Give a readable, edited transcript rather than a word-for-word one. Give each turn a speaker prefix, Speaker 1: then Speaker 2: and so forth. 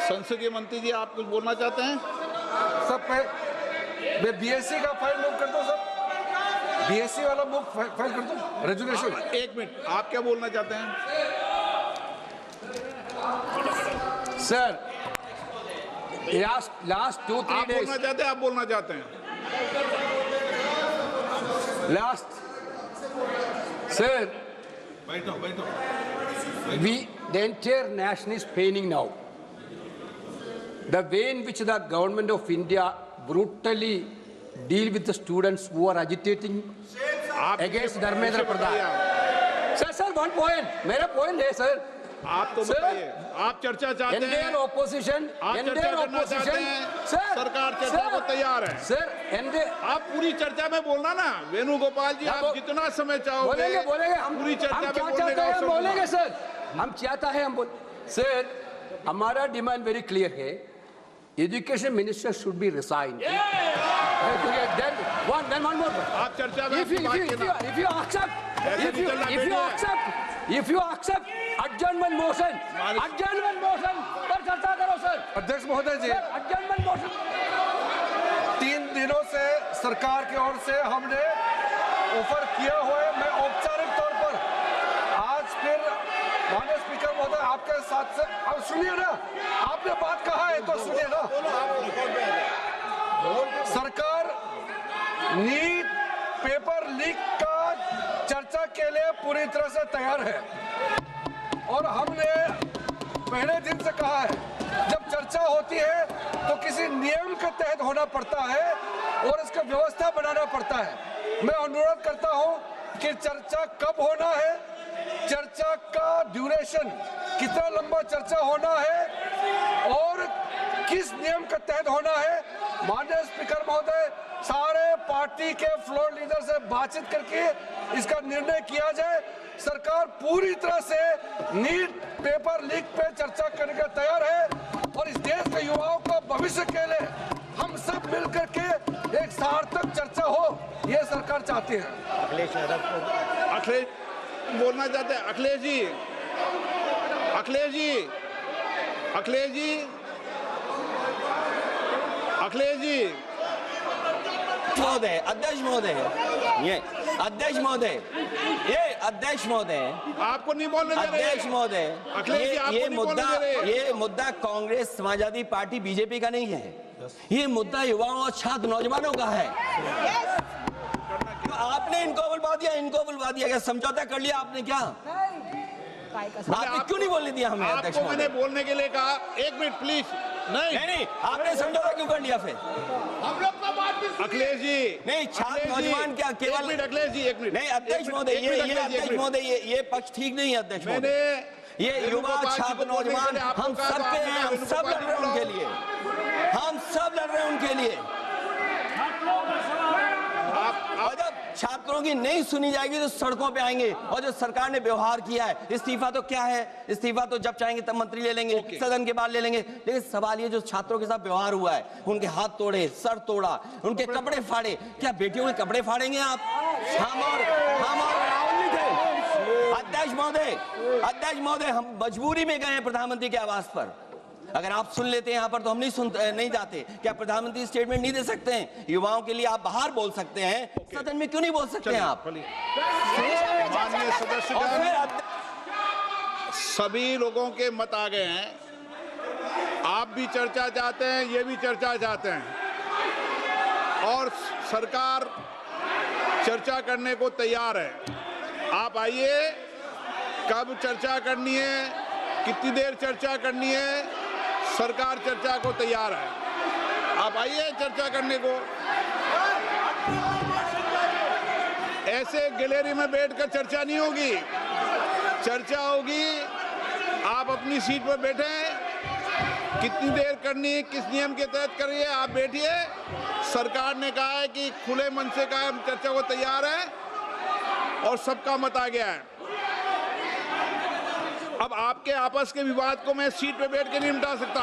Speaker 1: संसदीय मंत्री जी, आप कुछ बोलना चाहते हैं?
Speaker 2: सब मैं बीएससी का फाइल मूव कर दूं सर, बीएससी वाला मूव फाइल कर दूं, रेजुलेशन।
Speaker 1: एक मिनट, आप क्या बोलना चाहते हैं?
Speaker 3: सर, लास्ट 2-3
Speaker 1: आप
Speaker 3: days,
Speaker 1: बोलना चाहते हैं? आप बोलना चाहते हैं?
Speaker 3: last, sir,
Speaker 1: बैठो बैठो।
Speaker 3: the entire nation is paining now. The way in which the government of India brutally deal with the students who are agitating against Dharmendra Pradhan. Sir, one point. मेरा point है sir.
Speaker 1: आप तो बताइए, आप चर्चा चाहते हैं?
Speaker 3: Indian opposition,
Speaker 1: आप चर्चा करना चाहते हैं?
Speaker 3: sir,
Speaker 1: सरकार चर्चा को तैयार है।
Speaker 3: Sir,
Speaker 1: आप पूरी चर्चा में बोलना ना, वेणुगोपाल जी, आप जितना समय चाहोगे
Speaker 3: बोलेंगे हम
Speaker 1: पूरी चर्चा में
Speaker 3: क्या
Speaker 1: बोलने
Speaker 3: चाहते
Speaker 1: का
Speaker 3: हैं, हम
Speaker 1: अवसर
Speaker 3: बोलेंगे सर, हम चाहता है हम बोल। सर, हमारा डिमांड वेरी क्लियर है, education minister should be resign. Then one more.
Speaker 1: आप चर्चा में
Speaker 3: If you accept adjournment motion पर चर्चा करो सर।
Speaker 2: अध्यक्ष महोदय जी,
Speaker 3: adjournment motion
Speaker 2: 3 दिनों से सरकार की ओर से हमने ऑफर किया हुआ है। मैं औपचारिक तौर पर आज फिर माननीय स्पीकर महोदय आपके साथ से, अब सुनिए ना, आपने बात कहा है तो सुनिए ना। सरकार नीट पेपर लीक का चर्चा के लिए पूरी तरह से तैयार है और हमने पहले दिन से कहा है, जब चर्चा होती है तो किसी नियम के तहत होना पड़ता है और इसका व्यवस्था बनाना पड़ता है। मैं अनुरोध करता हूं कि चर्चा कब होना है, चर्चा का ड्यूरेशन, कितना लंबा चर्चा होना है और किस नियम के तहत होना है, माननीय स्पीकर महोदय सारे पार्टी के फ्लोर लीडर से बातचीत करके इसका निर्णय किया जाए। सरकार पूरी तरह से नीट पेपर लीक पे चर्चा करने का तैयार है और इस देश के युवाओं का भविष्य के लिए हम सब मिलकर के एक सार्थक चर्चा हो, ये सरकार चाहती है।
Speaker 1: अखिलेश बोलना चाहते हैं? अखिलेश जी,
Speaker 4: महोदय, अध्यक्ष महोदय, ये अध्यक्ष महोदय,
Speaker 1: आपको नहीं बोलने दे रहे।
Speaker 4: अध्यक्ष महोदय,
Speaker 1: अखिलेश जी, आपको नहीं बोलने दे रहे।
Speaker 4: ये मुद्दा कांग्रेस, समाजवादी पार्टी, बीजेपी का नहीं है, ये मुद्दा युवाओं और छात्र नौजवानों का है। आपने इनको बुलवा दिया, क्या समझौता कर लिया आपने? क्या आपने क्यों नहीं बोलने दिया हमें? अध्यक्ष
Speaker 1: आपको मैंने बोलने के लिए कहा, एक मिनट प्लीज। नहीं,
Speaker 4: आपने समझौता क्यों कर लिया फिर?
Speaker 1: हम लोग का बात भी अखिलेश जी,
Speaker 4: नहीं, छात्र नौजवान क्या केवल?
Speaker 1: अखिलेज जी, एक मिनट।
Speaker 4: नहीं अध्यक्ष महोदय, ये पक्ष ठीक नहीं है अध्यक्ष महोदय। ये युवा छात्र नौजवान हम सब के हैं, हम सब लड़ रहे हैं उनके लिए, हम सब लड़ रहे हैं उनके लिए। और जब छात्रों की नहीं सुनी जाएगी तो सड़कों पे आएंगे। और जो सरकार ने व्यवहार किया है, इस्तीफा तो क्या है, इस्तीफा तो जब चाहेंगे तब मंत्री ले लेंगे, सदन के बाद ले लेंगे। लेकिन सवाल ये, जो छात्रों के साथ व्यवहार हुआ है, उनके हाथ तोड़े, सर तोड़ा, उनके कपड़े फाड़े, क्या बेटियों के कपड़े फाड़ेंगे आप? हम और राहुल जी थे। अध्यक्ष महोदय, हम मजबूरी में गए हैं प्रधानमंत्री के आवास पर। अगर आप सुन लेते हैं यहाँ पर तो हम नहीं जाते। क्या प्रधानमंत्री स्टेटमेंट नहीं दे सकते हैं? युवाओं के लिए आप बाहर बोल सकते हैं, सदन में क्यों नहीं बोल सकते हैं आप?
Speaker 1: माननीय सदस्य, सभी लोगों के मत आ गए हैं। आप भी चर्चा चाहते हैं, ये भी चर्चा चाहते हैं और सरकार चर्चा करने को तैयार है। आप आइए, कब चर्चा करनी है, कितनी देर चर्चा करनी है, सरकार चर्चा को तैयार है। आप आइए चर्चा करने को। ऐसे गैलरी में बैठकर चर्चा नहीं होगी, चर्चा होगी। आप अपनी सीट पर बैठे, कितनी देर करनी है, किस नियम के तहत करिए, आप बैठिए। सरकार ने कहा है कि खुले मन से कहा, हम चर्चा को तैयार है और सबका मत आ गया है। अब आपके आपस के विवाद को मैं सीट पे बैठ के नहीं निपटा सकता।